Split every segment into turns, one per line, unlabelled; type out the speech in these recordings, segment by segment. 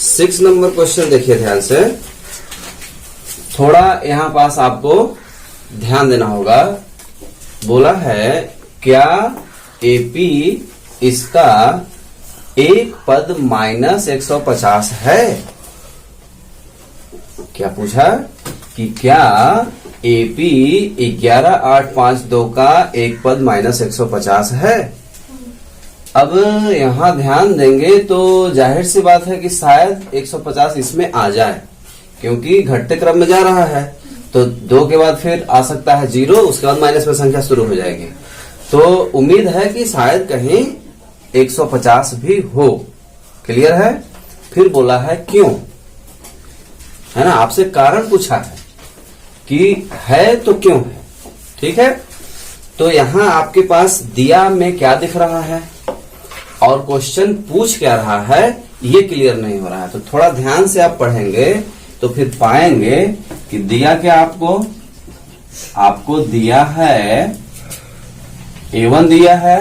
6 number question देखिए ध्यान से। थोड़ा यहां पास आपको ध्यान देना होगा। बोला है क्या एपी इसका एक पद माइनस 150 है। क्या पूछा कि क्या एपी 11852 का एक पद माइनस 150 है। अब यहां ध्यान देंगे तो जाहिर सी बात है कि शायद 150 इसमें आ जाए, क्योंकि घटते क्रम में जा रहा है। तो 2 के बाद फिर आ सकता है 0, उसके बाद माइनस में संख्या शुरू हो जाएगी। तो उम्मीद है कि शायद कहीं 150 भी हो। क्लियर है। फिर बोला है क्यों, है ना, आपसे कारण पूछा है कि है तो क्यों है। ठीक है। तो यहां आपके पास दिया में क्या दिख रहा है और क्वेश्चन पूछ क्या रहा है ये क्लियर नहीं हो रहा है। तो थोड़ा ध्यान से आप पढ़ेंगे तो फिर पाएंगे कि दिया क्या आपको दिया है A1 दिया है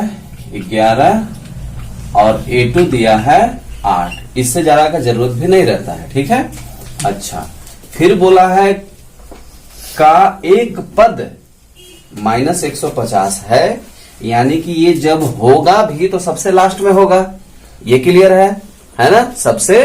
11 और A2 दिया है 8। इससे ज्यादा का जरूरत भी नहीं रहता है। ठीक है। अच्छा, फिर बोला है का एक पद माइनस 150 है, यानी कि ये जब होगा भी तो सबसे लास्ट में होगा। ये क्लियर है ना, सबसे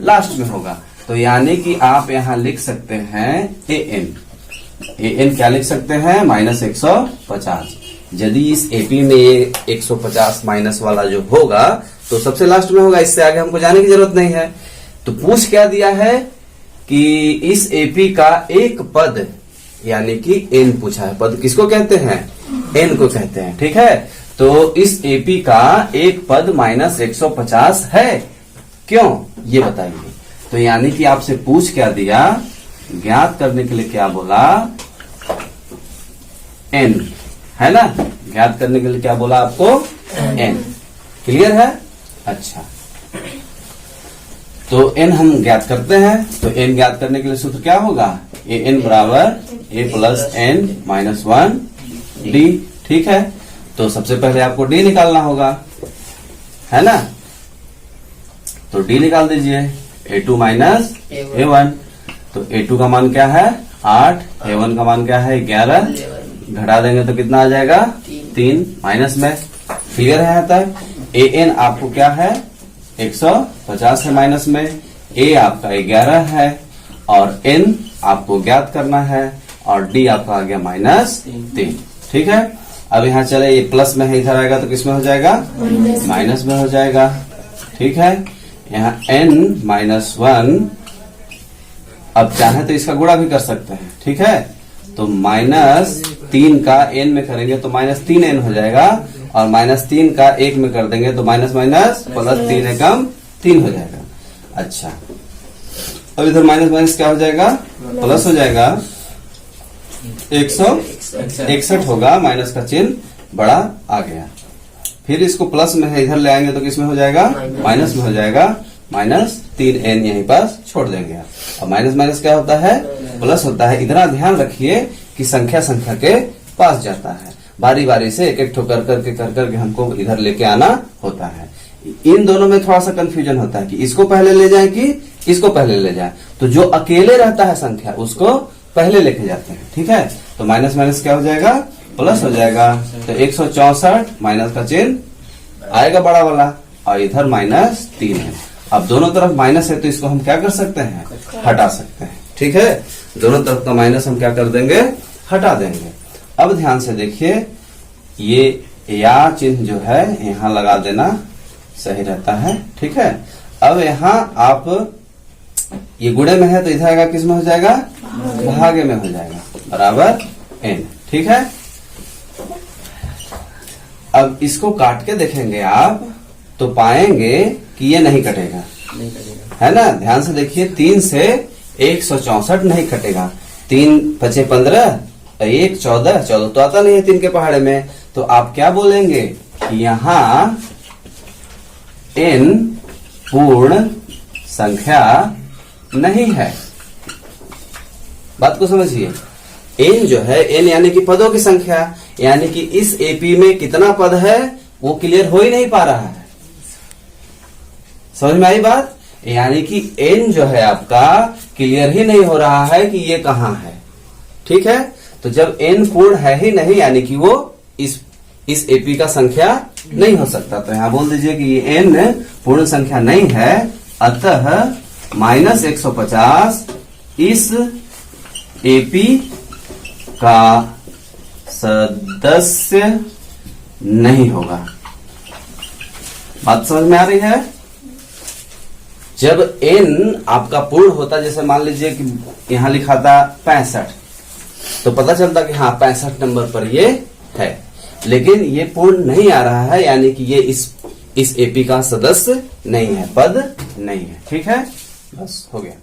लास्ट में होगा। तो यानी कि आप यहां लिख सकते हैं एन क्या लिख सकते हैं माइनस 150। यदि इस एपी में ये 150 माइनस वाला जो होगा तो सबसे लास्ट में होगा, इससे आगे हमको जाने की जरूरत नहीं है। तो पूछ क्या दिया है कि इस एपी का एक पद यानी कि एन पूछा है। पद किसको कहते हैं, एन को कहते हैं। ठीक है। तो इस एपी का एक पद माइनस 150 है, क्यों ये बताइए। तो यानी कि आपसे पूछ क्या दिया, ज्ञात करने के लिए क्या बोला, एन, है ना। ज्ञात करने के लिए क्या बोला आपको, एन। क्लियर है। अच्छा, तो एन हम ज्ञात करते हैं। तो एन ज्ञात करने के लिए सूत्र क्या होगा, ए एन बराबर ए प्लस एन माइनस 1 डी। ठीक है। तो सबसे पहले आपको डी निकालना होगा, है ना। तो डी निकाल दीजिए, A2 माइनस A1। तो A2 का मान क्या है 8, A1 का मान क्या है 11। घटा देंगे तो कितना आ जाएगा 3 माइनस में। क्लियर है यहाँ तक। AN आपको क्या है 150 है माइनस में, A आपका 11 है और N आपको ज्ञात करना है और D आपका आ गया माइनस 3। ठीक है। अब यहाँ चले, ये प्लस में है, इधर आएगा तो किसमें हो जाएगा, माइनस में हो जाएगा। ठीक है। यहाँ n माइनस 1, अब चाहे तो इसका गुणा भी कर सकते हैं। ठीक है। तो माइनस 3 का n में करेंगे तो माइनस 3n हो जाएगा और माइनस 3 का 1 में कर देंगे तो माइनस माइनस प्लस 3 एकम 3 हो जाएगा। अच्छा, अब इधर माइनस माइनस क्या हो जाएगा, प्लस हो जाएगा। 161 होगा, माइनस का चिन्ह बड़ा आ गया। फिर इसको प्लस में है, इधर ले आएंगे तो किसमें हो जाएगा, माइनस में हो जाएगा। माइनस 3n यहीं पास छोड़ देंगे। और माइनस माइनस क्या होता है, प्लस होता है। इतना ध्यान रखिए कि संख्या के पास जाता है। बारी बारी से एक एक ठोकर करके हमको इधर लेके आना होता है। इन दोनों में थोड़ा सा कंफ्यूजन होता है कि इसको पहले ले जाए कि इसको पहले ले जाए। तो जो अकेले रहता है संख्या उसको पहले लेके जाते हैं। ठीक है। तो माइनस माइनस क्या हो जाएगा, प्लस हो जाएगा। तो 164 माइनस का चिन्ह आएगा बड़ा वाला और इधर माइनस 3 है। अब दोनों तरफ माइनस है तो इसको हम क्या कर सकते हैं, हटा सकते हैं। ठीक है। दोनों तरफ का माइनस हम क्या कर देंगे, हटा देंगे। अब ध्यान से देखिए, ये या चिन्ह जो है यहाँ लगा देना सही रहता है। ठीक है। अब यहाँ आप ये गुणे में है तो इधर आएगा किस में हो जाएगा, भागे में हो जाएगा, बराबर n। ठीक है। अब इसको काट के देखेंगे आप तो पाएंगे कि ये नहीं कटेगा, है ना। ध्यान से देखिए, 3 से 164 नहीं कटेगा। 3 पचे 15, 1 14 तो आता नहीं है 3 के पहाड़े में। तो आप क्या बोलेंगे कि यहाँ n पूर्ण संख्या नहीं है। बात को समझिए। n जो है, n यानी कि पदों की संख्या, यानी कि इस एपी में कितना पद है वो क्लियर हो ही नहीं पा रहा है। समझ में आई बात। यानी कि n जो है आपका क्लियर ही नहीं हो रहा है कि ये कहां है। ठीक है, तो जब n पूर्ण है ही नहीं यानी कि वो इस एपी का संख्या नहीं हो सकता। तो यहां बोल दीजिए कि ये n पूर्ण संख्या नहीं है, अतः -150 इस एपी का सदस्य नहीं होगा। बात समझ में आ रही है? जब n आपका पूर्ण होता, जैसे मान लीजिए कि यहां लिखा था 65, तो पता चलता कि हाँ 65 नंबर पर ये है, लेकिन ये पूर्ण नहीं आ रहा है यानी कि ये इस एपी का सदस्य नहीं है, पद नहीं है। ठीक है, बस हो गया।